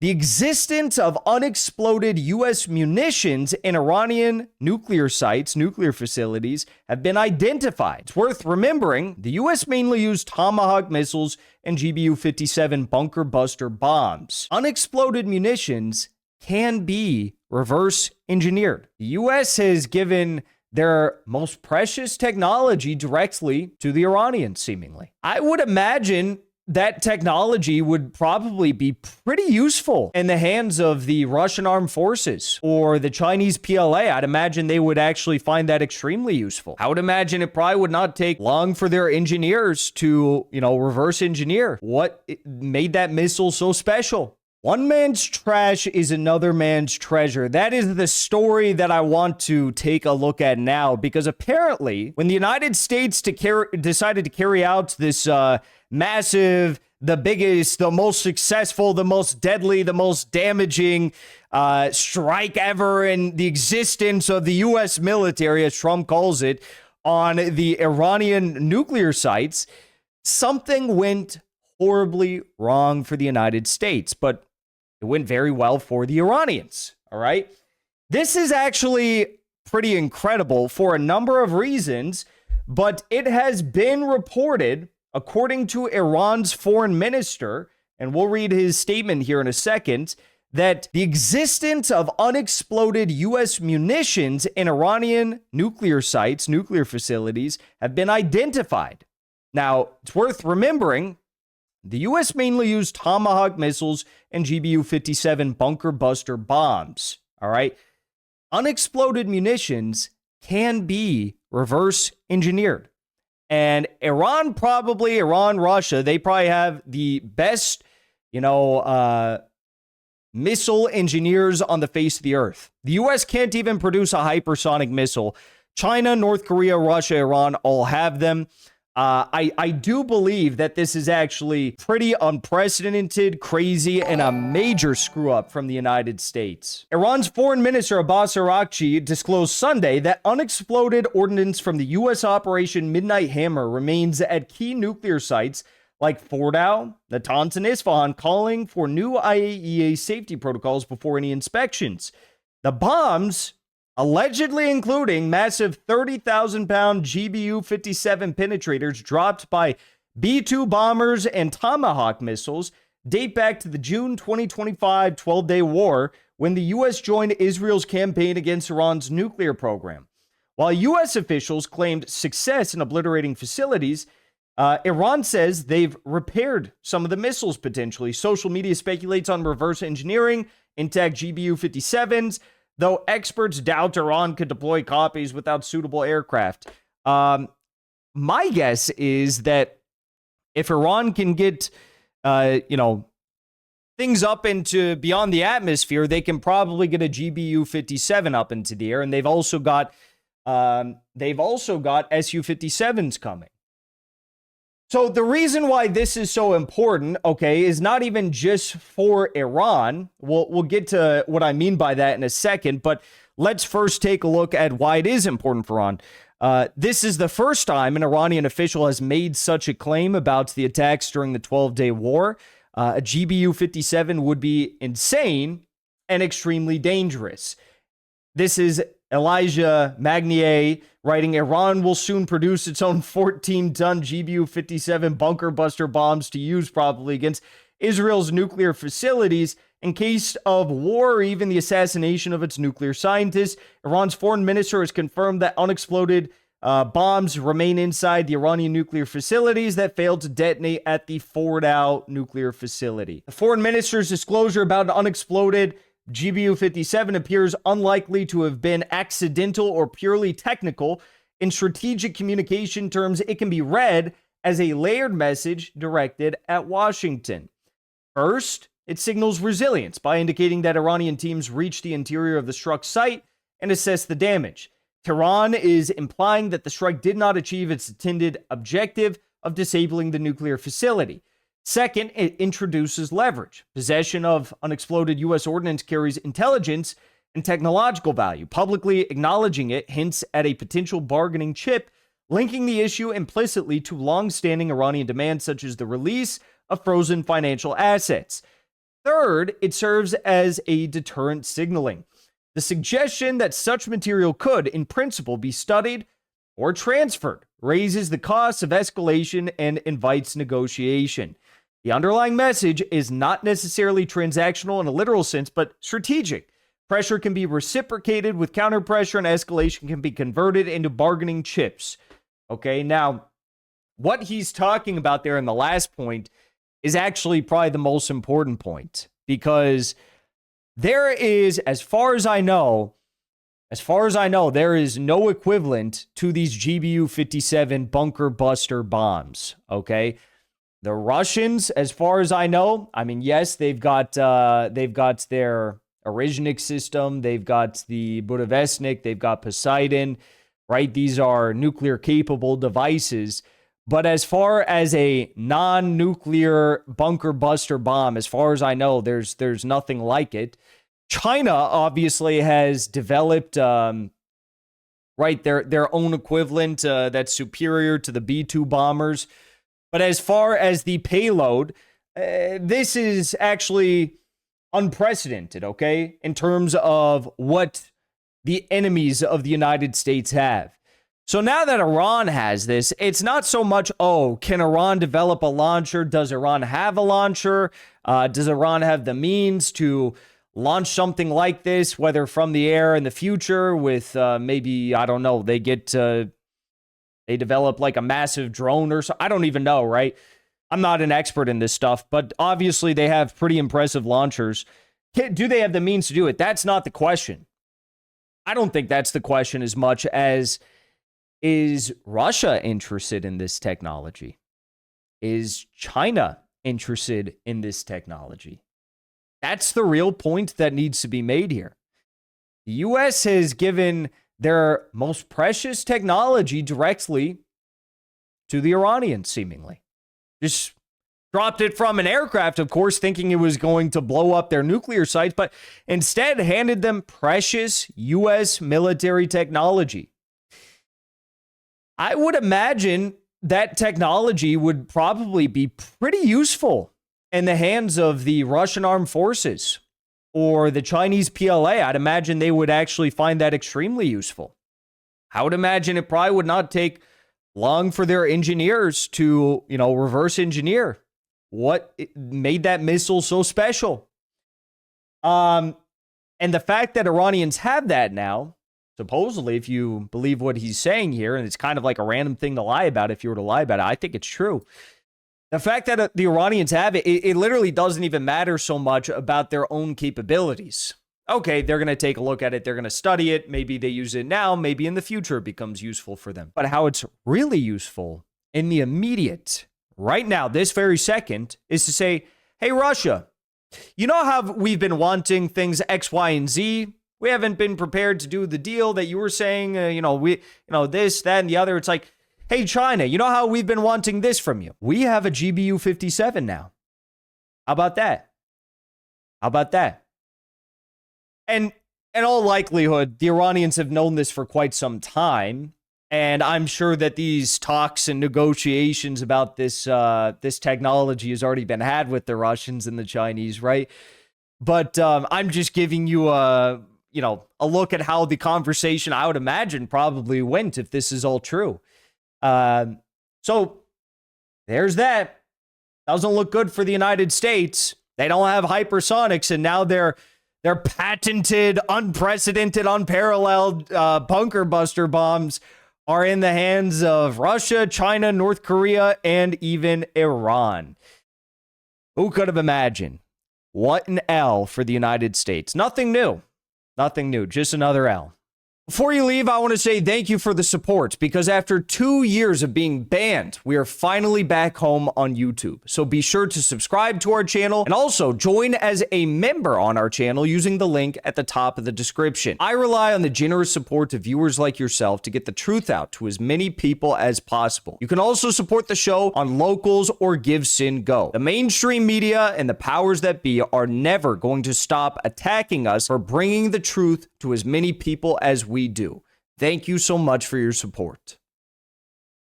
The existence of unexploded U.S. munitions in Iranian nuclear sites, nuclear facilities, have been identified. It's worth remembering the U.S. mainly used Tomahawk missiles and GBU-57 bunker buster bombs. Unexploded munitions can be reverse engineered. The U.S. has given their most precious technology directly to the Iranians, seemingly. I would imagine that technology would probably be pretty useful in the hands of the Russian armed forces or the Chinese PLA. I'd imagine they would actually find that extremely useful. I would imagine it probably would not take long for their engineers to, reverse engineer what made that missile so special. One man's trash is another man's treasure. That is the story that I want to take a look at now, because apparently when the United States decided to carry out this massive, the biggest, the most successful, the most deadly, the most damaging strike ever in the existence of the U.S. military, as Trump calls it, on the Iranian nuclear sites, something went horribly wrong for the United States, but it went very well for the Iranians, all right? This is actually pretty incredible for a number of reasons, but it has been reported, according to Iran's foreign minister, and we'll read his statement here in a second, that the existence of unexploded U.S. munitions in Iranian nuclear sites, nuclear facilities, have been identified. Now, it's worth remembering, the U.S. mainly used Tomahawk missiles and GBU-57 bunker buster bombs, all right? Unexploded munitions can be reverse engineered. And Iran, Russia, they probably have the best, missile engineers on the face of the earth. The U.S. can't even produce a hypersonic missile. China, North Korea, Russia, Iran all have them. I do believe that this is actually pretty unprecedented, crazy, and a major screw up from the United States. Iran's foreign minister Abbas Araghchi disclosed Sunday that unexploded ordnance from the U.S. Operation Midnight Hammer remains at key nuclear sites like Fordow, Natanz, and Isfahan, calling for new IAEA safety protocols before any inspections. The bombs, allegedly including massive 30,000-pound GBU-57 penetrators dropped by B-2 bombers and Tomahawk missiles, date back to the June 2025 12-day war when the U.S. joined Israel's campaign against Iran's nuclear program. While U.S. officials claimed success in obliterating facilities, Iran says they've repaired some of the missiles potentially. Social media speculates on reverse engineering intact GBU-57s, though experts doubt Iran could deploy copies without suitable aircraft. My guess is that if Iran can get, things up into beyond the atmosphere, they can probably get a GBU-57 up into the air, and they've also got Su-57s coming. So the reason why this is so important, okay, is not even just for Iran. We'll get to what I mean by that in a second, but let's first take a look at why it is important for Iran. This is the first time an Iranian official has made such a claim about the attacks during the 12-day war. A GBU-57 would be insane and extremely dangerous. This is Elijah Magnier writing, Iran will soon produce its own 14-ton GBU-57 bunker buster bombs to use probably against Israel's nuclear facilities in case of war or even the assassination of its nuclear scientists. Iran's foreign minister has confirmed that unexploded bombs remain inside the Iranian nuclear facilities that failed to detonate at the Fordow nuclear facility. The foreign minister's disclosure about an unexploded GBU-57 appears unlikely to have been accidental or purely technical. In strategic communication terms, it can be read as a layered message directed at Washington. First, it signals resilience by indicating that Iranian teams reached the interior of the struck site and assessed the damage. Tehran is implying that the strike did not achieve its intended objective of disabling the nuclear facility. Second, it introduces leverage. Possession of unexploded U.S. ordnance carries intelligence and technological value. Publicly acknowledging it hints at a potential bargaining chip, linking the issue implicitly to long-standing Iranian demands such as the release of frozen financial assets. Third, it serves as a deterrent signaling. The suggestion that such material could, in principle, be studied or transferred raises the cost of escalation and invites negotiation. The underlying message is not necessarily transactional in a literal sense, but strategic. Pressure can be reciprocated with counterpressure, and escalation can be converted into bargaining chips. Okay, now, what he's talking about there in the last point is actually probably the most important point, because there is, as far as I know, there is no equivalent to these GBU-57 bunker buster bombs, okay? The Russians, as far as I know, I mean, yes, they've got their Orishnik system, they've got the Budavestnik, they've got Poseidon, right? These are nuclear-capable devices. But as far as a non-nuclear bunker buster bomb, as far as I know, there's nothing like it. China obviously has developed, their own equivalent that's superior to the B-2 bombers. But as far as the payload, this is actually unprecedented, okay, in terms of what the enemies of the United States have. So now that Iran has this, it's not so much, oh, can Iran develop a launcher? Does Iran have a launcher? Does Iran have the means to launch something like this, whether from the air in the future with maybe, I don't know, they develop like a massive drone or so. I don't even know, right? I'm not an expert in this stuff, but obviously they have pretty impressive launchers. Do they have the means to do it? That's not the question. I don't think that's the question as much as, is Russia interested in this technology? Is China interested in this technology? That's the real point that needs to be made here. The U.S. has given their most precious technology directly to the Iranians, seemingly. Just dropped it from an aircraft, of course, thinking it was going to blow up their nuclear sites, but instead handed them precious U.S. military technology. I would imagine that technology would probably be pretty useful in the hands of the Russian armed forces or the Chinese PLA. I'd imagine they would actually find that extremely useful. I would imagine it probably would not take long for their engineers to, reverse engineer what made that missile so special. And the fact that Iranians have that now, supposedly, if you believe what he's saying here, and it's kind of like a random thing to lie about if you were to lie about it, I think it's true. The fact that the Iranians have it, it literally doesn't even matter so much about their own capabilities. Okay, they're going to take a look at it. They're going to study it. Maybe they use it now. Maybe in the future it becomes useful for them. But how it's really useful in the immediate, right now, this very second, is to say, hey, Russia, you know how we've been wanting things X, Y, and Z? We haven't been prepared to do the deal that you were saying, this, that, and the other. It's like, hey, China, you know how we've been wanting this from you? We have a GBU-57 now. How about that? And in all likelihood, the Iranians have known this for quite some time. And I'm sure that these talks and negotiations about this technology has already been had with the Russians and the Chinese, right? But I'm just giving you a look at how the conversation, I would imagine, probably went if this is all true. So there's that. Doesn't look good for the United States. They don't have hypersonics, and now their patented, unprecedented, unparalleled bunker buster bombs are in the hands of Russia, China, North Korea, and even Iran. Who could have imagined? What an L for the United States. Nothing new, just another L. Before you leave, I want to say thank you for the support, because after 2 years of being banned, we are finally back home on YouTube. So be sure to subscribe to our channel and also join as a member on our channel using the link at the top of the description. I rely on the generous support of viewers like yourself to get the truth out to as many people as possible. You can also support the show on Locals or Give Sin Go. The mainstream media and the powers that be are never going to stop attacking us for bringing the truth to as many people as we do. Thank you so much for your support.